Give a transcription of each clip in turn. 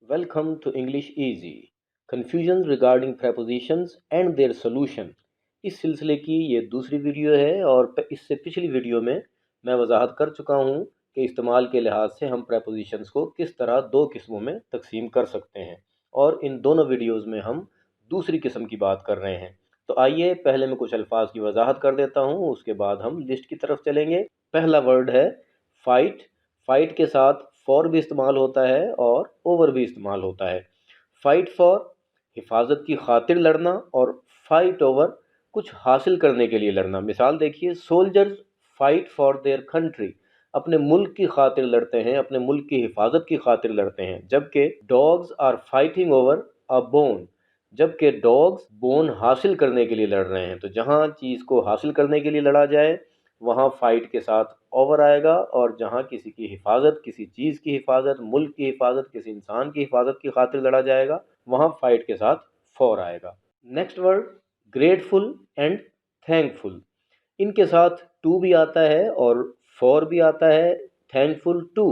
Welcome to English Easy. Confusions regarding prepositions and their solution. इस सिलसिले की ये दूसरी वीडियो है और इससे पिछली वीडियो में मैं वजाहत कर चुका हूँ कि इस्तेमाल के लिहाज से हम prepositions को किस तरह दो किस्मों में तकसीम कर सकते हैं, और इन दोनों वीडियोज़ में हम दूसरी किस्म की बात कर रहे हैं। तो आइए पहले मैं कुछ अल्फाज की वजाहत कर देता हूँ, उसके बाद हम लिस्ट की तरफ चलेंगे। पहला वर्ड है फाइट। फाइट के साथ फॉर भी इस्तेमाल होता है और ओवर भी इस्तेमाल होता है। फाइट फॉर हिफाजत की खातिर लड़ना, और फाइट ओवर कुछ हासिल करने के लिए लड़ना। मिसाल देखिए, soldiers fight for their country, अपने मुल्क की खातिर लड़ते हैं, अपने मुल्क की हिफाजत की खातिर लड़ते हैं। जबकि dogs are fighting over a bone, जबकि डॉग्स बोन हासिल करने के लिए लड़ रहे हैं। तो जहाँ चीज़ को हासिल करने के लिए लड़ा जाए वहाँ फ़ाइट के साथ ओवर आएगा, और जहाँ किसी की हिफाजत, किसी चीज़ की हिफाजत, मुल्क की हिफाजत, किसी इंसान की हिफाजत की खातिर लड़ा जाएगा, वहाँ फ़ाइट के साथ फॉर आएगा। Next word grateful and thankful. इनके साथ टू भी आता है और फॉर भी आता है। थैंकफुल टू,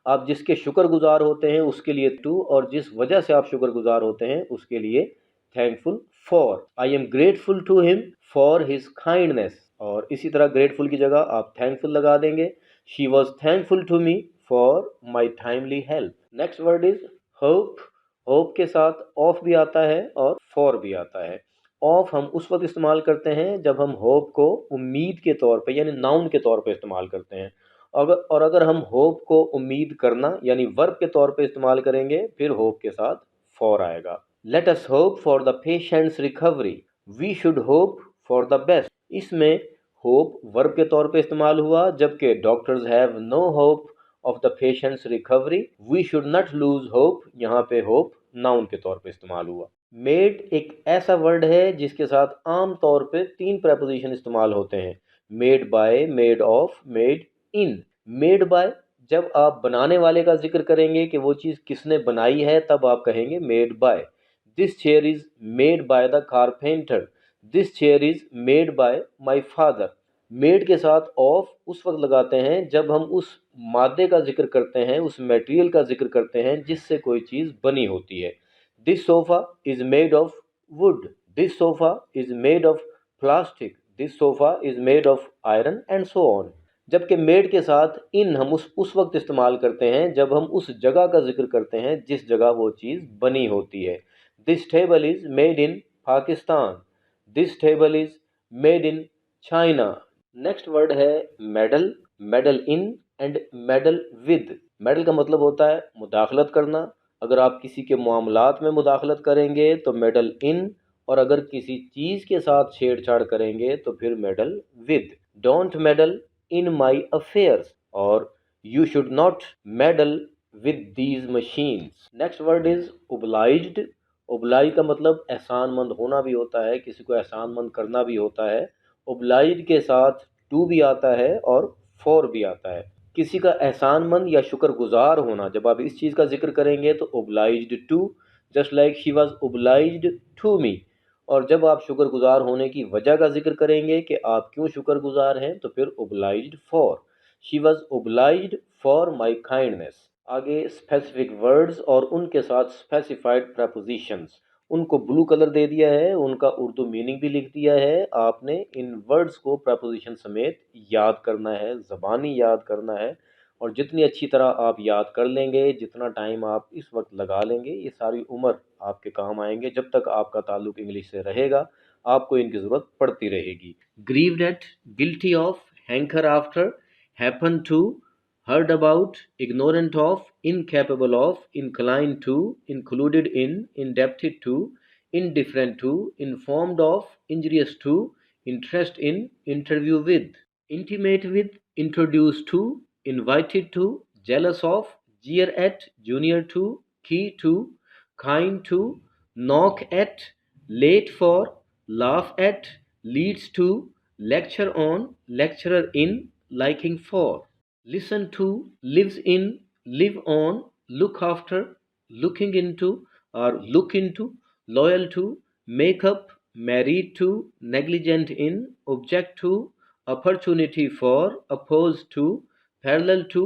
आप जिसके शुक्रगुजार होते हैं उसके लिए टू, और जिस वजह से आप शुक्रगुजार होते हैं उसके लिए thankful for. I am grateful to him for his kindness, और इसी तरह ग्रेटफुल की जगह आप थैंकफुल लगा देंगे। She was thankful to me for my timely help. Next word is hope. Hope के साथ ऑफ भी आता है और फॉर भी आता है। ऑफ हम उस वक्त इस्तेमाल करते हैं जब हम होप को उम्मीद के तौर पे यानी नाउन के तौर पे इस्तेमाल करते हैं। अगर हम होप को उम्मीद करना यानी वर्ब के तौर पे इस्तेमाल करेंगे, फिर होप के साथ फॉर आएगा। Let us hope for the patient's recovery, we should hope for the best. इसमें होप वर्ब के तौर पे इस्तेमाल हुआ, जबकि doctors have no hope of the patient's recovery, we should not lose hope, यहाँ पे होप नाउन के तौर पे इस्तेमाल हुआ। मेड एक ऐसा वर्ड है जिसके साथ आम तौर पे तीन प्रेपोजिशन इस्तेमाल होते हैं। Made by, made of, made in. Made by, जब आप बनाने वाले का जिक्र करेंगे कि वो चीज़ किसने बनाई है, तब आप कहेंगे made by. This chair is made by the carpenter, this chair is made by my father. Made के साथ ऑफ उस वक्त लगाते हैं जब हम उस मादे का जिक्र करते हैं, उस मटेरियल का जिक्र करते हैं जिससे कोई चीज़ बनी होती है। This sofa is made of would, this sofa is made of plastic, this sofa is made of iron and so on. जबकि मेड के साथ इन हम उस वक्त इस्तेमाल करते हैं जब हम उस जगह का जिक्र करते हैं जिस जगह वो चीज़ बनी होती है। This table is made in Pakistan, this table is made in China. Next word है meddle. Meddle in and meddle with. Meddle का मतलब होता है मुदाखलत करना। अगर आप किसी के मामलात में मुदाखलत करेंगे तो मेडल इन, और अगर किसी चीज़ के साथ छेड़छाड़ करेंगे तो फिर meddle with. Don't meddle in my affairs, और you should not meddle with these machines. Next word is obliged. Oblige का मतलब एहसानमंद होना भी होता है, किसी को एहसानमंद करना भी होता है। ओब्लाइज के साथ टू भी आता है और फॉर भी आता है। किसी का एहसानमंद या शुक्रगुजार होना, जब आप इस चीज़ का जिक्र करेंगे तो obliged to, just like she was obliged to me. और जब आप शुक्रगुजार होने की वजह का जिक्र करेंगे कि आप क्यों शुक्रगुजार हैं, तो फिर obliged for. She was obliged for my kindness. आगे स्पेसिफिक वर्ड्स और उनके साथ स्पेसिफाइड प्रपोजिशंस, उनको ब्लू कलर दे दिया है, उनका उर्दू मीनिंग भी लिख दिया है। आपने इन वर्ड्स को प्रपोजिशन समेत याद करना है, ज़बानी याद करना है, और जितनी अच्छी तरह आप याद कर लेंगे, जितना टाइम आप इस वक्त लगा लेंगे, ये सारी उम्र आपके काम आएंगे। जब तक आपका ताल्लुक इंग्लिश से रहेगा आपको इनकी ज़रूरत पड़ती रहेगी। Grieved at, guilty of, hanker after, happen to, heard about, ignorant of, incapable of, inclined to, included in, indebted to, indifferent to, informed of, injurious to, interest in, interview with, intimate with, introduce to, invited to, jealous of, jeer at, junior to, key to, kind to, knock at, late for, laugh at, leads to, lecture on, lecturer in, liking for. Listen to, lives in, live on, look after, looking into, or look into, loyal to, make up, married to, negligent in, object to, opportunity for, opposed to, parallel to,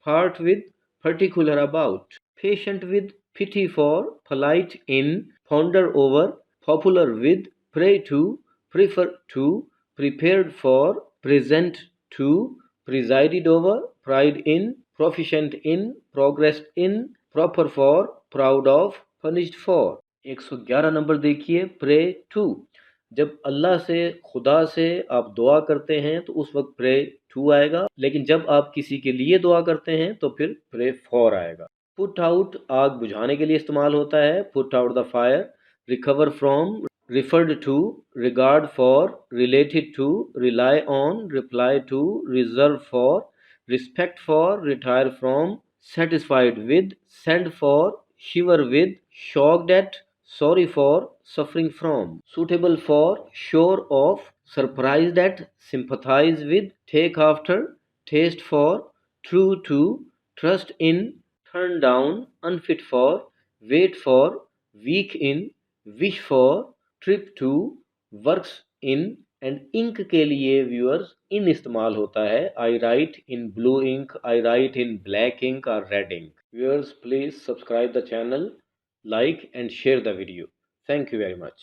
part with, particular about, patient with, pity for, polite in, ponder over, popular with, pray to, prefer to, prepared for, present to, presided over, pride in, proficient in, progressed in, proper for, proud of, punished for. 111 number دیکھیے pray to. جب اللہ سے خدا سے آپ دعا کرتے ہیں تو اس وقت pray to آئے گا، لیکن جب آپ کسی کے لیے دعا کرتے ہیں تو پھر pray for آئے گا. put out آگ بجھانے کے لیے استعمال ہوتا ہے، put out the fire. recover from, referred to, regard for, related to, rely on, reply to, reserve for, respect for, retire from, satisfied with, send for, shiver with, shocked at, sorry for, suffering from. suitable for, sure of, surprised at, sympathize with, take after, taste for, true to, trust in, turn down, unfit for, wait for, weak in, wish for, trip to, works in. And ink کے لیے viewers ان استعمال ہوتا ہے، I write in blue ink, I write in black ink اور red ink. Viewers please subscribe the channel, like and share the video. Thank you very much.